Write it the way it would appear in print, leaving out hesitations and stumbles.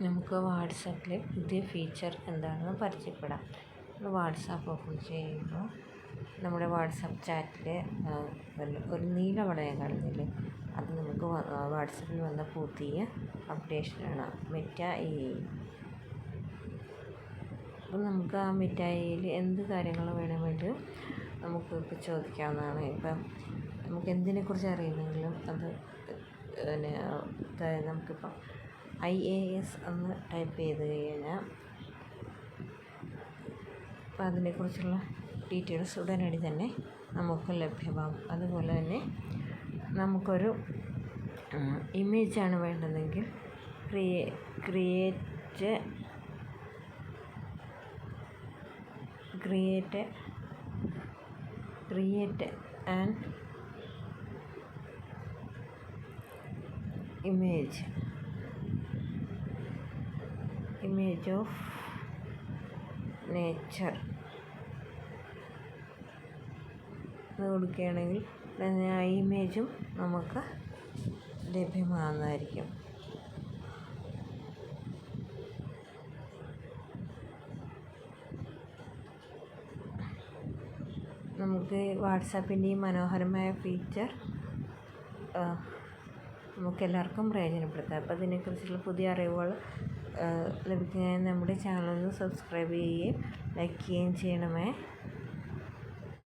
നമുക്ക് വാട്സാപ്പിലെ പുതിയ ഫീച്ചർ എന്താണെന്ന് പരിചയപ്പെടാം. നമ്മൾ വാട്സാപ്പ് ഓപ്പൺ ചെയ്യുമ്പോൾ നമ്മുടെ വാട്സാപ്പ് ചാറ്റിൽ ഒരു നീല വളയം കാണുന്നില്ലേ, അത് നമുക്ക് വാട്സാപ്പിൽ വന്ന പുതിയ അപ്ഡേഷനാണ് മെറ്റ AI. അപ്പം നമുക്ക് ആ മെറ്റ AIയിൽ എന്ത് കാര്യങ്ങൾ വേണമെങ്കിലും നമുക്ക് ഇപ്പോൾ ചോദിക്കാവുന്നതാണ്. ഇപ്പം നമുക്ക് എന്തിനെക്കുറിച്ച് അറിയുന്നെങ്കിലും അത് നമുക്കിപ്പം IAS എന്ന് ടൈപ്പ് ചെയ്ത് കഴിഞ്ഞാൽ അപ്പോൾ അതിനെക്കുറിച്ചുള്ള ഡീറ്റെയിൽസ് ഉടനടി തന്നെ നമുക്ക് ലഭ്യമാകും. അതുപോലെ തന്നെ നമുക്കൊരു ഇമേജാണ് വേണ്ടതെങ്കിൽ create an image of nature അത് കൊടുക്കുകയാണെങ്കിൽ ആ ഇമേജും നമുക്ക് ലഭ്യമാകുന്നതായിരിക്കും. നമുക്ക് വാട്സാപ്പിൻ്റെ ഈ മനോഹരമായ ഫീച്ചർ നമുക്കെല്ലാവർക്കും പ്രയോജനപ്പെടുത്താം. അപ്പോൾ അതിനെക്കുറിച്ചുള്ള പുതിയ അറിവുകൾ ലഭിക്കുന്നതിന് നമ്മുടെ ചാനൽ സബ്സ്ക്രൈബ് ചെയ്യുകയും ലൈക്ക് ചെയ്യുകയും ചെയ്യണമേ.